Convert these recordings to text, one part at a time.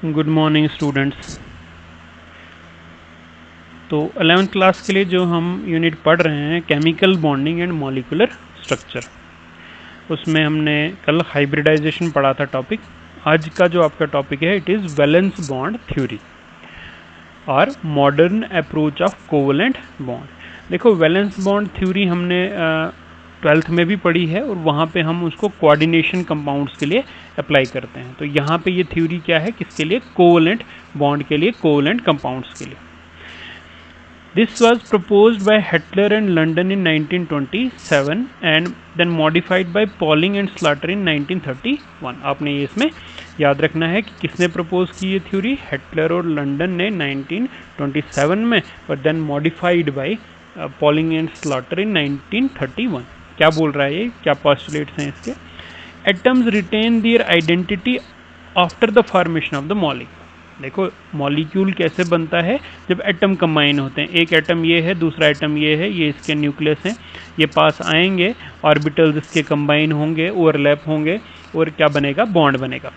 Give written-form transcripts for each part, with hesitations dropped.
Good morning students. तो 11th class के लिए जो हम यूनिट पढ़ रहे हैं chemical bonding and molecular structure, उसमें हमने कल हाइब्रिडाइजेशन पढ़ा था टॉपिक। आज का जो आपका टॉपिक है it is valence bond theory और modern approach of covalent bond. देखो, वैलेंस बॉन्ड थ्योरी हमने 12th में भी पढ़ी है और वहाँ पे हम उसको कोऑर्डिनेशन कंपाउंड्स के लिए अप्लाई करते हैं। तो यहाँ पे ये थ्योरी क्या है, किसके लिए? कोवलेंट बॉन्ड के लिए, कोवलेंट कंपाउंड्स के लिए। This was proposed by Hitler and London in 1927 and then modified by Pauling and Slater in 1931। आपने ये इसमें याद रखना है कि किसने प्रपोज की ये थ्योरी? हिटलर और लंदन ने 1927 में, but then modified by Pauling and Slater in 1931। क्या बोल रहा है ये, क्या पोस्टुलेट्स हैं इसके? Atoms retain their identity after the formation of the molecule. देखो, मॉलिक्यूल कैसे बनता है? जब एटम कंबाइन होते हैं। एक एटम ये है, दूसरा एटम ये है, ये इसके न्यूक्लियस हैं, ये पास आएंगे, ऑर्बिटल्स इसके कंबाइन होंगे, ओवरलैप होंगे और क्या बनेगा? बॉन्ड बनेगा।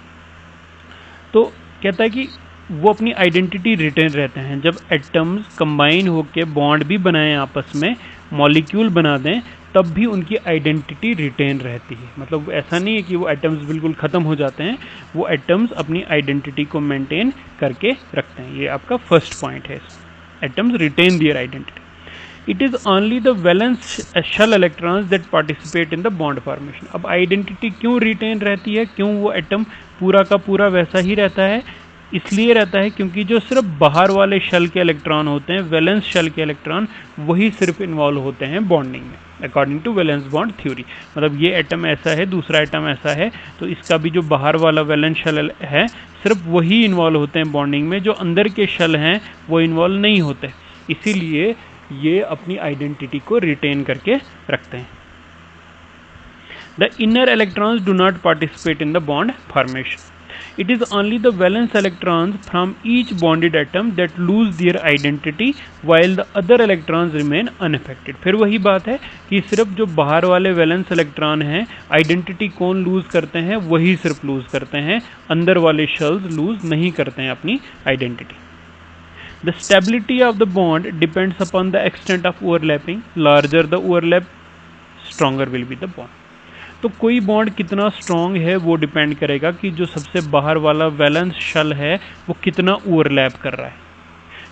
तो कहता है कि वो अपनी आइडेंटिटी रिटेन रहते हैं। जब एटम्स कंबाइन होकर बॉन्ड भी बनाएं, आपस में मॉलिक्यूल बना दें, तब भी उनकी आइडेंटिटी रिटेन रहती है। मतलब ऐसा नहीं है कि वो एटम्स बिल्कुल ख़त्म हो जाते हैं, वो एटम्स अपनी आइडेंटिटी को मेंटेन करके रखते हैं। ये आपका फर्स्ट पॉइंट है, atoms retain their identity. It is only the valence shell electrons that participate in the bond formation. अब आइडेंटिटी क्यों रिटेन रहती है, क्यों वो एटम पूरा का पूरा वैसा ही रहता है? इसलिए रहता है क्योंकि जो सिर्फ बाहर वाले शेल के इलेक्ट्रॉन होते हैं, वैलेंस शेल के इलेक्ट्रॉन, वही सिर्फ इन्वॉल्व होते हैं बॉन्डिंग में, according to valence bond theory. मतलब ये एटम ऐसा है, दूसरा एटम ऐसा है, तो इसका भी जो बाहर वाला वैलेंस शेल है, सिर्फ वही इन्वॉल्व होते हैं बॉन्डिंग में, जो अंदर के शेल हैं वो इन्वॉल्व नहीं होते। इसीलिए ये अपनी आइडेंटिटी को रिटेन करके रखते हैं। The inner electrons do not participate in the bond formation. It is only the valence electrons from each bonded atom that lose their identity while the other electrons remain unaffected। फिर वही बात है कि सिर्फ जो बाहर वाले वैलेंस इलेक्ट्रॉन हैं, आइडेंटिटी कौन लूज करते हैं? वही सिर्फ लूज करते हैं, अंदर वाले शेल्स लूज नहीं करते हैं अपनी identity. The stability of the bond depends upon the extent of overlapping. Larger the overlap, stronger will be the bond। तो कोई बॉन्ड कितना स्ट्रॉन्ग है वो डिपेंड करेगा कि जो सबसे बाहर वाला वैलेंस शेल है वो कितना ओवरलैप कर रहा है।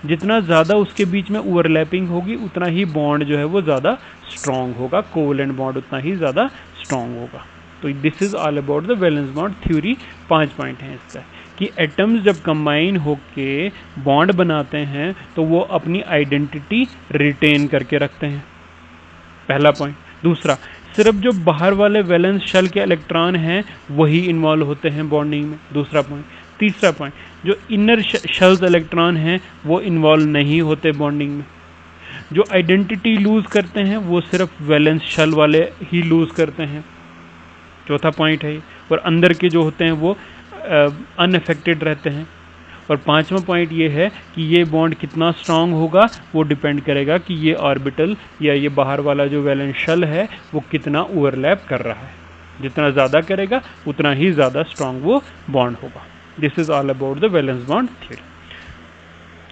जितना ज़्यादा उसके बीच में ओवरलैपिंग होगी, उतना ही बॉन्ड जो है वो ज़्यादा स्ट्रॉन्ग होगा, कोवलेंट बॉन्ड उतना ही ज़्यादा स्ट्रॉन्ग होगा। तो this is all about the valence bond theory. 5 point हैं इसका कि एटम्स जब कंबाइन होके बॉन्ड बनाते हैं तो वो अपनी आइडेंटिटी रिटेन करके रखते हैं, पहला पॉइंट। दूसरा, सिर्फ जो बाहर वाले वैलेंस शेल के इलेक्ट्रॉन हैं वही इन्वॉल्व होते हैं बॉन्डिंग में, दूसरा पॉइंट। तीसरा पॉइंट, जो इनर शेल्स इलेक्ट्रॉन हैं वो इन्वॉल्व नहीं होते बॉन्डिंग में। जो आइडेंटिटी लूज करते हैं वो सिर्फ वैलेंस शेल वाले ही लूज करते हैं, चौथा पॉइंट है। और अंदर के जो होते हैं वो अनअफेक्टेड रहते हैं। और 5वां पॉइंट ये है कि ये बॉन्ड कितना स्ट्रांग होगा वो डिपेंड करेगा कि ये ऑर्बिटल या ये बाहर वाला जो वैलेंस शेल है वो कितना ओवरलैप कर रहा है। जितना ज़्यादा करेगा उतना ही ज़्यादा स्ट्रांग वो बॉन्ड होगा। This is all about the valence bond theory.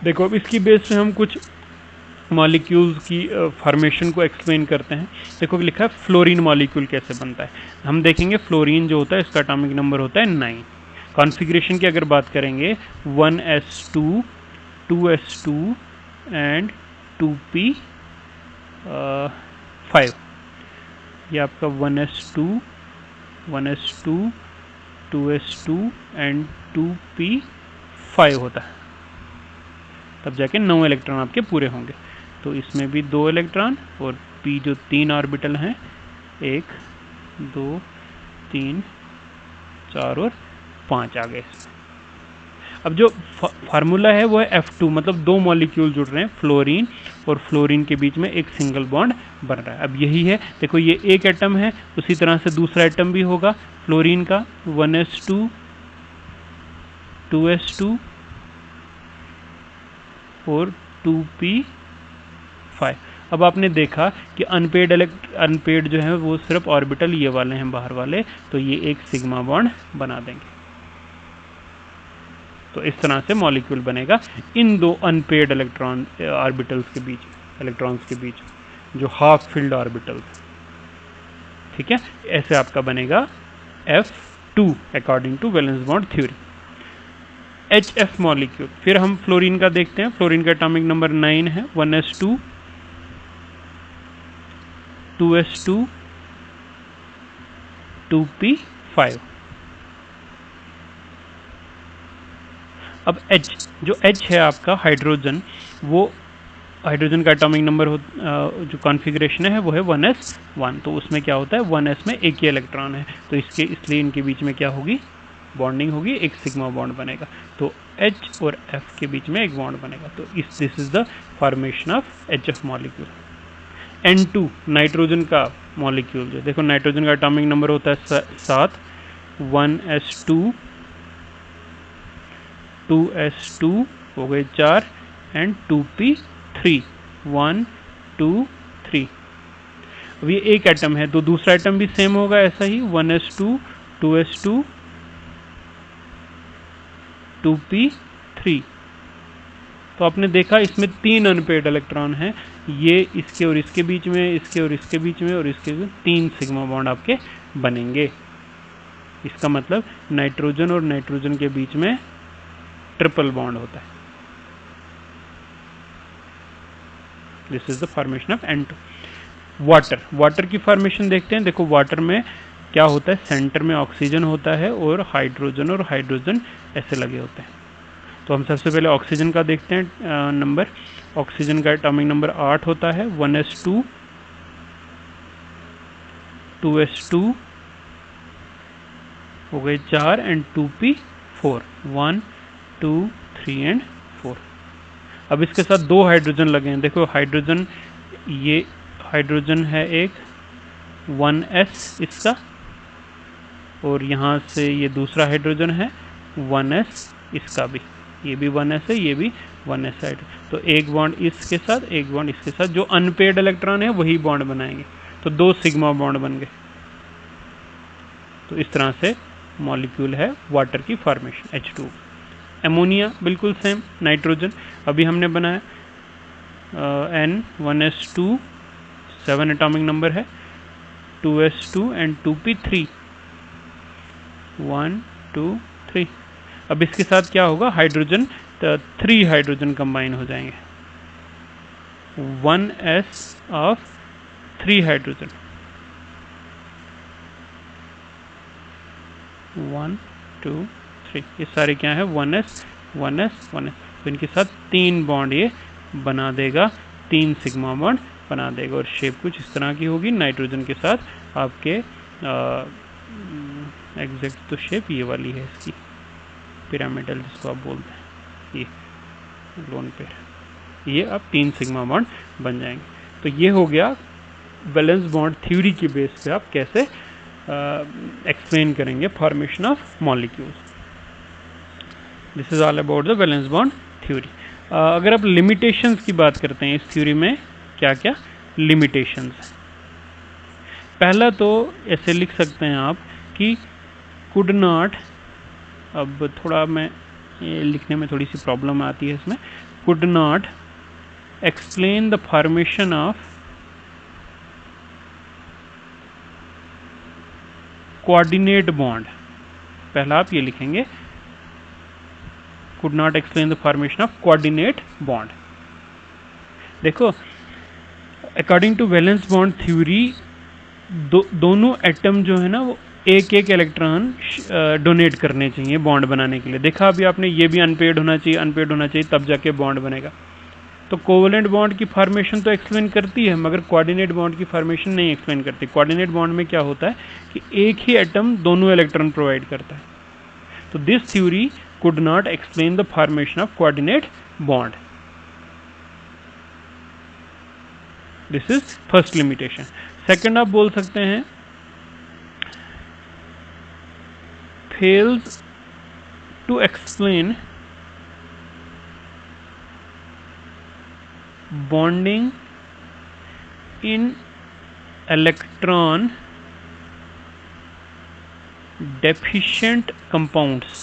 देखो, अब इसकी बेस पे हम कुछ मॉलिक्यूल्स की फॉर्मेशन को एक्सप्लेन करते हैं। देखो, लिखा है फ्लोरीन मॉलिक्यूल कैसे बनता है। हम देखेंगे फ्लोरीन जो होता है इसका एटॉमिक नंबर होता है 9। कॉन्फ़िगरेशन की अगर बात करेंगे 1s2 2s2 एंड 2p5। ये आपका 1s2 2s2 एंड 2p5 होता है, तब जाके 9 इलेक्ट्रॉन आपके पूरे होंगे। तो इसमें भी 2 इलेक्ट्रॉन और p जो 3 ऑर्बिटल हैं, 1 2 3 4 और 5 आ गए। अब जो फार्मूला है वो है F2, मतलब 2 मॉलिक्यूल जुड़ रहे हैं, फ्लोरीन और फ्लोरीन के बीच में एक सिंगल बॉन्ड बन रहा है। अब यही है, देखो ये एक एटम है, उसी तरह से दूसरा एटम भी होगा फ्लोरीन का, 1s2 2s2 और 2p5। अब आपने देखा कि अनपेड जो है वो सिर्फ ऑर्बिटल ये वाले हैं बाहर वाले, तो ये एक सिग्मा बॉन्ड बना देंगे। तो इस तरह से मॉलिक्यूल बनेगा इन दो अनपेयर्ड इलेक्ट्रॉन ऑर्बिटल्स के बीच, इलेक्ट्रॉन्स के बीच, जो हाफ फिल्ड ऑर्बिटल्स। ठीक है, ऐसे आपका बनेगा F2 according to valence bond theory. HF molecule, फिर हम फ्लोरीन का देखते हैं। फ्लोरीन का एटॉमिक नंबर 9 है, 1s2 2s2 2p5। अब H, जो H है आपका हाइड्रोजन, वो हाइड्रोजन का एटॉमिक नंबर जो कॉन्फ़िगरेशन है वो है 1s1। तो उसमें क्या होता है, 1s में एक ही इलेक्ट्रॉन है, तो इसलिए इनके बीच में क्या होगी, बॉन्डिंग होगी, एक सिग्मा बॉन्ड बनेगा। तो H और F के बीच में एक बॉन्ड बनेगा। तो this is the formation of HF molecule. N2 nitrogen का मॉलिक्यूल, जो देखो नाइट्रोजन का एटॉमिक नंबर होता है 7, 1s2 2s2 हो गए 4 एंड 2p3 1 2 3। अब ये एक एटम है, तो दूसरा एटम भी सेम होगा ऐसा ही, 1s2 2s2 2p3। तो आपने देखा इसमें 3 अनपेयर्ड इलेक्ट्रॉन हैं, ये इसके और इसके बीच में, इसके और इसके बीच में, और इसके 3 सिग्मा बॉन्ड आपके बनेंगे। इसका मतलब नाइट्रोजन और नाइट्रोजन के बीच में ट्रिपल बॉन्ड होता है। This is the formation of N2। Water की फॉर्मेशन देखते हैं। देखो वाटर में क्या होता है, सेंटर में ऑक्सीजन होता है और हाइड्रोजन ऐसे लगे होते हैं। तो हम सबसे पहले ऑक्सीजन का देखते हैं नंबर। ऑक्सीजन का एटॉमिक नंबर 8 होता है, 1s2 2s2 हो गए 4 एंड 2p4 1 2 3 एंड 4। अब इसके साथ 2 हाइड्रोजन लगे हैं। देखो हाइड्रोजन, ये हाइड्रोजन है एक 1s इसका, और यहाँ से ये दूसरा हाइड्रोजन है 1s इसका भी, ये भी 1s है, ये भी 1s है। तो एक बॉन्ड इसके साथ, एक बॉन्ड इसके साथ, जो अनपेयर्ड इलेक्ट्रॉन है वही बॉन्ड बनाएंगे, तो 2 सिग्मा बॉन्ड बन गए। तो इस तरह से मॉलिक्यूल है वाटर की फॉर्मेशन H2। एमोनिया बिल्कुल सेम, नाइट्रोजन अभी हमने बनाया, N1s2 7 एटॉमिक नंबर है, 2s2 एंड 2p3 1 2 3। अब इसके साथ क्या होगा, हाइड्रोजन, 3 हाइड्रोजन कंबाइन हो जाएंगे, 1s ऑफ 3 हाइड्रोजन, 1 2 3। ये सारे क्या है, 1s 1s 1s। तो इनके साथ 3 बॉन्ड ये बना देगा, 3 सिग्मा बॉन्ड बना देगा, और शेप कुछ इस तरह की होगी। नाइट्रोजन के साथ आपके एग्जैक्ट तो शेप ये वाली है इसकी, पिरामिडल जिसको आप बोलते हैं, ये लोन पेयर, ये अब 3 सिग्मा बॉन्ड बन जाएंगे। तो ये हो गया वैलेंस बॉन्ड थ्योरी की बेस पे आप कैसे एक्सप्लेन करेंगे formation of molecules. This is all about the valence bond theory. अगर आप लिमिटेशंस की बात करते हैं, इस थ्योरी में क्या क्या लिमिटेशंस हैं। पहला तो ऐसे लिख सकते हैं आप कि कुड नॉट, अब थोड़ा मैं लिखने में थोड़ी सी प्रॉब्लम आती है इसमें, could not explain the formation of coordinate bond. पहला आप ये लिखेंगे, could not explain the formation of coordinate bond. देखो according to valence bond theory, दोनों एटम जो है ना वो एक एक इलेक्ट्रॉन डोनेट करने चाहिए बॉन्ड बनाने के लिए। देखा अभी आपने, ये भी अनपेयर्ड होना चाहिए, अनपेयर्ड होना चाहिए, तब जाके बॉन्ड बनेगा। तो कोवलेंट बॉन्ड की फॉर्मेशन तो एक्सप्लेन करती है, मगर कोऑर्डिनेट बॉन्ड की फॉर्मेशन नहीं एक्सप्लेन करती। कोऑर्डिनेट बॉन्ड में क्या होता है कि एक ही एटम दोनों इलेक्ट्रॉन प्रोवाइड करता है। तो this theory could not explain the formation of coordinate bond. This is first limitation. Second आप बोल सकते हैं, fails to explain bonding in electron deficient compounds।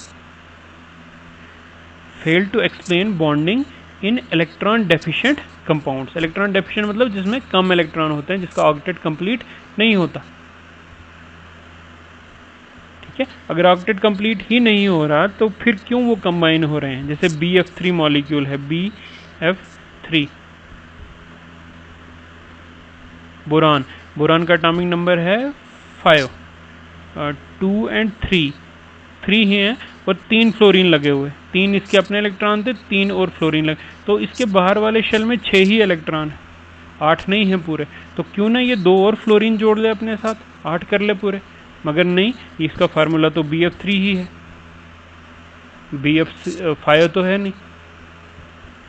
Fail to explain bonding in electron deficient compounds. Electron deficient मतलब जिसमें कम electron होते हैं, जिसका octet complete नहीं होता। ठीक है, अगर ऑक्टेट कंप्लीट ही नहीं हो रहा तो फिर क्यों वो कंबाइन हो रहे हैं? जैसे BF3 मॉलिक्यूल है, BF3 बोरान, बोरान का एटॉमिक नंबर है 5, 2 और 3 ही हैं और 3 फ्लोरीन लगे हुए, 3 इसके अपने इलेक्ट्रॉन थे, 3 और फ्लोरीन लगे, तो इसके बाहर वाले शेल में 6 ही इलेक्ट्रॉन है, 8 नहीं है पूरे। तो क्यों ना ये 2 और फ्लोरीन जोड़ ले अपने साथ, 8 कर ले पूरे। मगर नहीं, इसका फार्मूला तो BF3 ही है, BF5 तो है नहीं,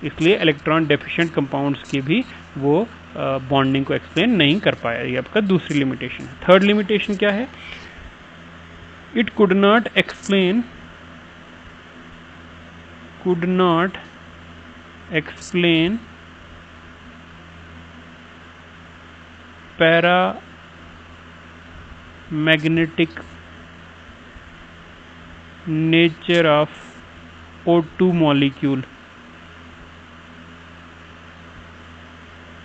इसलिए इलेक्ट्रॉन डेफिशिएंट कंपाउंड्स की भी वो बॉन्डिंग को एक्सप्लेन नहीं कर पाया। ये आपका दूसरी लिमिटेशन है। थर्ड लिमिटेशन क्या है? It could not explain paramagnetic nature of O2 molecule.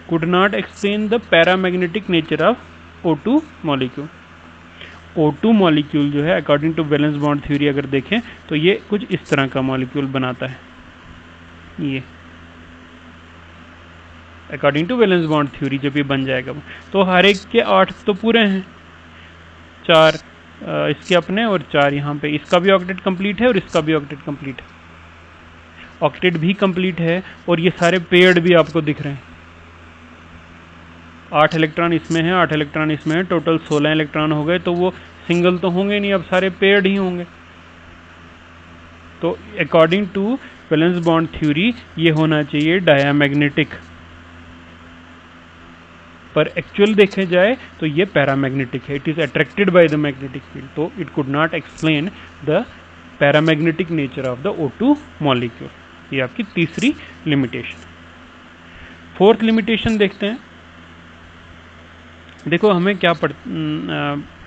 Could not explain the paramagnetic nature of O2 molecule. O2 molecule जो है according to valence bond theory अगर देखें तो ये कुछ इस तरह का मॉलिक्यूल बनाता है। ये according to valence bond theory जब ये बन जाएगा तो हर एक के 8 तो पूरे हैं, 4 इसके अपने और 4 यहाँ पे, इसका भी ऑक्टेट कंप्लीट है और इसका भी ऑक्टेट कंप्लीट है, ऑक्टेट भी कंप्लीट है और ये सारे पेयर्ड भी आपको दिख रहे हैं। 8 इलेक्ट्रॉन इसमें है, 8 इलेक्ट्रॉन इसमें है, टोटल 16 इलेक्ट्रॉन हो गए। तो वो सिंगल तो होंगे नहीं, अब सारे पेयर्ड ही होंगे। तो according to valence bond theory ये होना चाहिए डायामैग्नेटिक, पर एक्चुअल देखे जाए तो ये पैरामैग्नेटिक है। It is attracted by the magnetic field, तो it could not explain the paramagnetic nature of the O2 molecule. ये आपकी तीसरी लिमिटेशन। फोर्थ लिमिटेशन देखते हैं। देखो हमें क्या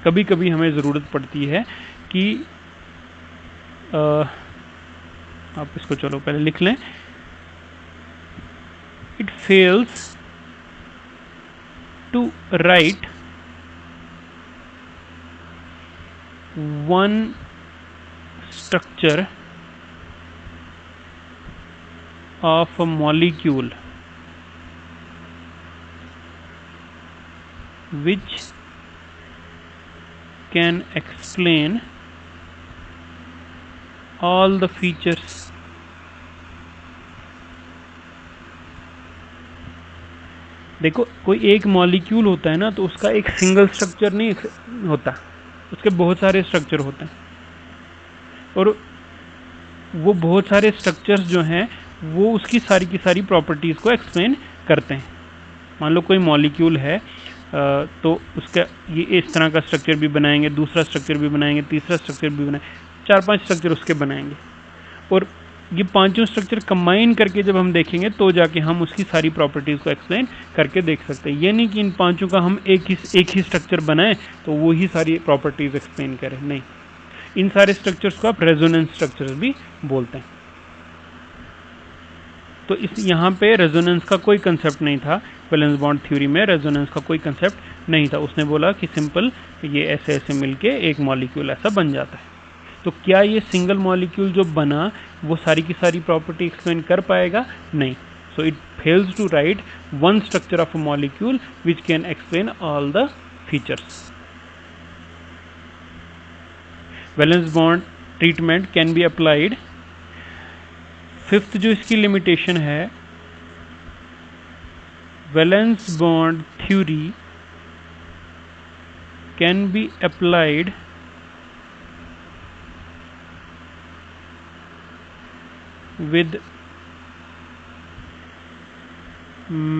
कभी कभी हमें ज़रूरत पड़ती है कि आप इसको चलो पहले लिख लें। It fails to write one structure of a molecule which can explain all the features देखो कोई एक मॉलिक्यूल होता है ना तो उसका एक सिंगल स्ट्रक्चर नहीं होता, उसके बहुत सारे स्ट्रक्चर होते हैं और वो बहुत सारे स्ट्रक्चर्स जो हैं वो उसकी सारी की सारी प्रॉपर्टीज़ को एक्सप्लेन करते हैं। मान लो कोई मॉलिक्यूल है तो उसका ये इस तरह का स्ट्रक्चर भी बनाएंगे, दूसरा स्ट्रक्चर भी बनाएंगे, तीसरा स्ट्रक्चर भी बनाएंगे, 4-5 स्ट्रक्चर उसके बनाएंगे और ये पांचों स्ट्रक्चर कंबाइन करके जब हम देखेंगे तो जाके हम उसकी सारी प्रॉपर्टीज़ को एक्सप्लेन करके देख सकते हैं। ये नहीं कि इन पांचों का हम एक ही स्ट्रक्चर बनाएं तो वो ही सारी प्रॉपर्टीज़ एक्सप्लेन करें, नहीं। इन सारे स्ट्रक्चर्स को आप रेजोनेंस स्ट्रक्चर्स भी बोलते हैं। तो इस यहाँ पे रेजोनेंस का कोई कंसेप्ट नहीं था, वैलेंस बॉन्ड थ्योरी में रेजोनेंस का कोई कंसेप्ट नहीं था। उसने बोला कि सिंपल ये ऐसे ऐसे मिलके एक मॉलिक्यूल ऐसा बन जाता है। तो क्या ये सिंगल मॉलिक्यूल जो बना वो सारी की सारी प्रॉपर्टी एक्सप्लेन कर पाएगा? नहीं। So it fails to write one structure of a molecule which can explain all the features. Valence bond treatment can be applied. Fifth जो इसकी लिमिटेशन है, valence bond theory can be applied with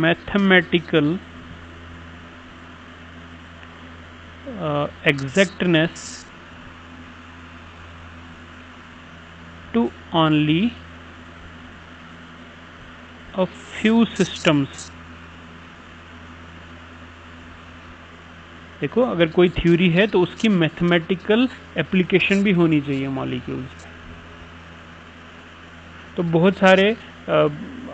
mathematical exactness to only a few systems। देखो अगर कोई theory है तो उसकी mathematical application भी होनी चाहिए मॉलिक्यूल्स। तो बहुत सारे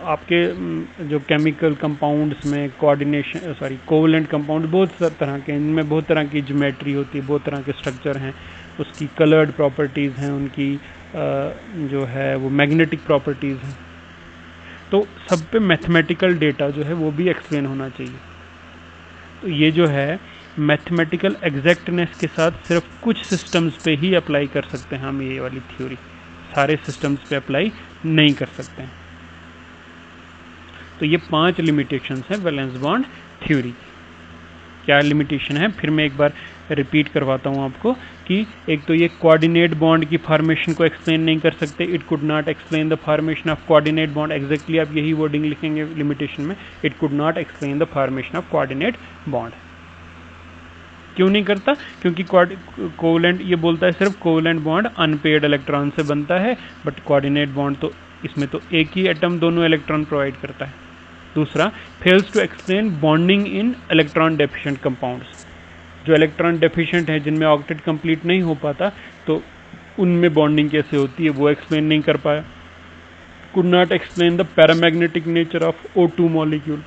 आपके जो केमिकल कंपाउंड्स में कोवलेंट कंपाउंड बहुत तरह के, इनमें बहुत तरह की ज्योमेट्री होती है, बहुत तरह के स्ट्रक्चर हैं, उसकी कलर्ड प्रॉपर्टीज़ हैं, उनकी जो है वो मैग्नेटिक प्रॉपर्टीज़ हैं। तो सब पे मैथमेटिकल डेटा जो है वो भी एक्सप्लेन होना चाहिए। तो ये जो है मैथमेटिकल एग्जैक्टनेस के साथ सिर्फ कुछ सिस्टम्स पे ही अप्लाई कर सकते हैं हम ये वाली थ्योरी, सारे सिस्टम्स पे अप्लाई नहीं कर सकते हैं। तो ये 5 लिमिटेशंस हैं वैलेंस बॉन्ड थ्योरी। क्या लिमिटेशन है फिर मैं एक बार रिपीट करवाता हूँ आपको कि एक तो ये कोऑर्डिनेट बॉन्ड की फॉर्मेशन को एक्सप्लेन नहीं कर सकते, it could not explain the formation of coordinate bond. Exactly आप यही वर्डिंग लिखेंगे लिमिटेशन में, it could not explain the formation of coordinate bond. क्यों नहीं करता? क्योंकि कोवलेंट ये बोलता है सिर्फ कोवलेंट बॉन्ड अनपेयर्ड इलेक्ट्रॉन से बनता है, बट कोऑर्डिनेट बॉन्ड तो इसमें तो एक ही एटम दोनों इलेक्ट्रॉन प्रोवाइड करता है। दूसरा, fails to explain bonding in electron deficient compounds. जो इलेक्ट्रॉन डेफिशिएंट है, जिनमें ऑक्टेट कंप्लीट नहीं हो पाता, तो उनमें बॉन्डिंग कैसे होती है वो एक्सप्लेन नहीं कर पाया। Could not explain the paramagnetic nature of O2 molecule.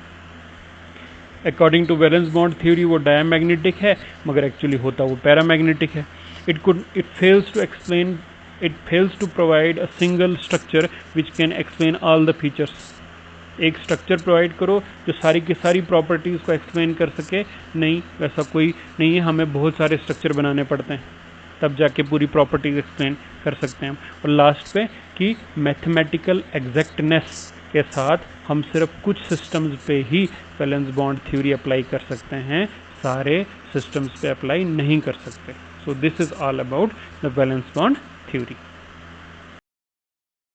According to valence bond theory वो डायमैग्नेटिक है, मगर एक्चुअली होता वो पैरामैग्नेटिक है। It fails to provide a single structure which can explain all the features. एक स्ट्रक्चर प्रोवाइड करो जो सारी की सारी प्रॉपर्टीज़ को एक्सप्लेन कर सके, नहीं, वैसा कोई नहीं है। हमें बहुत सारे स्ट्रक्चर बनाने पड़ते हैं, तब जाके पूरी प्रॉपर्टीज एक्सप्लेन कर सकते हैं। और लास्ट पे कि मैथमेटिकल एग्जैक्टनेस के साथ हम सिर्फ कुछ सिस्टम्स पे ही वैलेंस बॉन्ड थ्योरी अप्लाई कर सकते हैं, सारे सिस्टम्स पे अप्लाई नहीं कर सकते। So this is all about the valence bond theory.